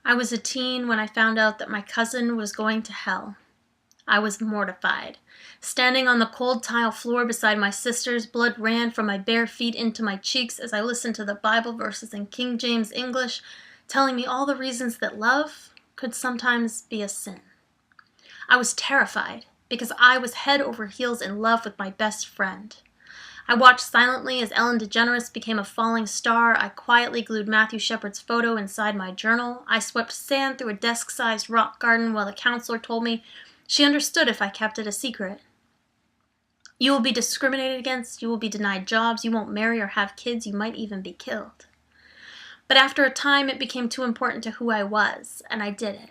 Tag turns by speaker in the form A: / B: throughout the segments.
A: I was a teen when I found out that my cousin was going to hell. I was mortified. Standing on the cold tile floor beside my sisters, blood ran from my bare feet into my cheeks as I listened to the Bible verses in King James English, telling me all the reasons that love could sometimes be a sin. I was terrified because I was head over heels in love with my best friend. I watched silently as Ellen DeGeneres became a falling star. I quietly glued Matthew Shepard's photo inside my journal. I swept sand through a desk-sized rock garden while the counselor told me she understood if I kept it a secret. You will be discriminated against, you will be denied jobs, you won't marry or have kids, you might even be killed. But after a time, it became too important to who I was, and I did it.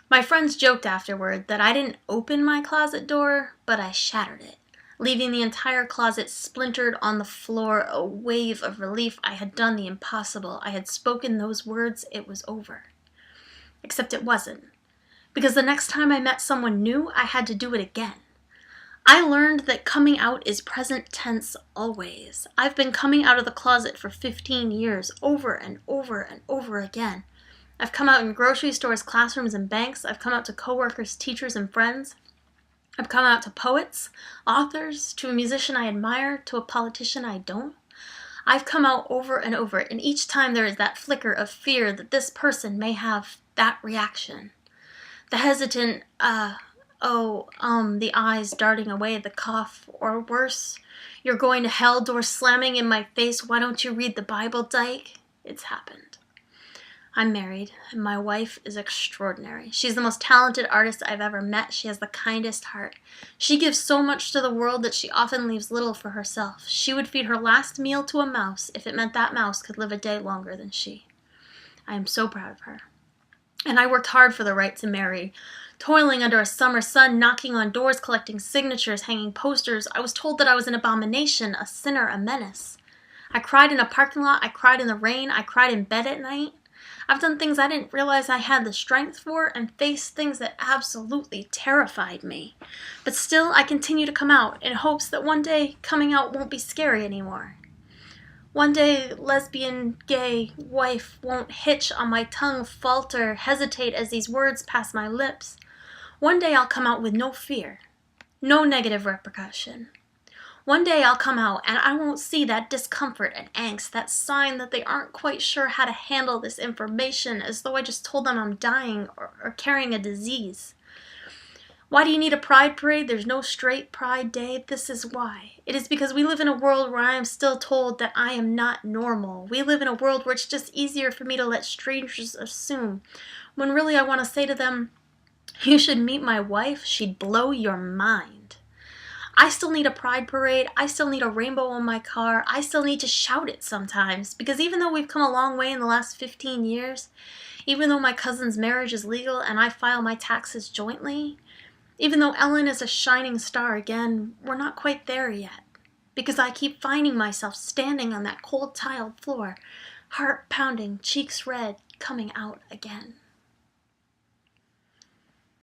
A: My friends joked afterward that I didn't open my closet door, but I shattered it, leaving the entire closet splintered on the floor. A wave of relief. I had done the impossible. I had spoken those words. It was over. Except it wasn't. Because the next time I met someone new, I had to do it again. I learned that coming out is present tense always. I've been coming out of the closet for 15 years, over and over and over again. I've come out in grocery stores, classrooms, and banks. I've come out to coworkers, teachers, and friends. I've come out to poets, authors, to a musician I admire, to a politician I don't. I've come out over and over, and each time there is that flicker of fear that this person may have that reaction. The hesitant, the eyes darting away, the cough, or worse, you're going to hell, door slamming in my face, why don't you read the Bible, dyke? It's happened. I'm married, and my wife is extraordinary. She's the most talented artist I've ever met. She has the kindest heart. She gives so much to the world that she often leaves little for herself. She would feed her last meal to a mouse if it meant that mouse could live a day longer than she. I am so proud of her. And I worked hard for the right to marry. Toiling under a summer sun, knocking on doors, collecting signatures, hanging posters, I was told that I was an abomination, a sinner, a menace. I cried in a parking lot, I cried in the rain, I cried in bed at night. I've done things I didn't realize I had the strength for and faced things that absolutely terrified me. But still, I continue to come out in hopes that one day coming out won't be scary anymore. One day, lesbian, gay, wife won't hitch on my tongue, falter, hesitate as these words pass my lips. One day I'll come out with no fear, no negative repercussion. One day I'll come out and I won't see that discomfort and angst, that sign that they aren't quite sure how to handle this information, as though I just told them I'm dying or carrying a disease. Why do you need a pride parade? There's no straight pride day. This is why. It is because we live in a world where I am still told that I am not normal. We live in a world where it's just easier for me to let strangers assume, when really I want to say to them, you should meet my wife. She'd blow your mind. I still need a pride parade. I still need a rainbow on my car. I still need to shout it sometimes, because even though we've come a long way in the last 15 years, even though my cousin's marriage is legal and I file my taxes jointly, even though Ellen is a shining star again, we're not quite there yet, because I keep finding myself standing on that cold tiled floor, heart pounding, cheeks red, coming out again.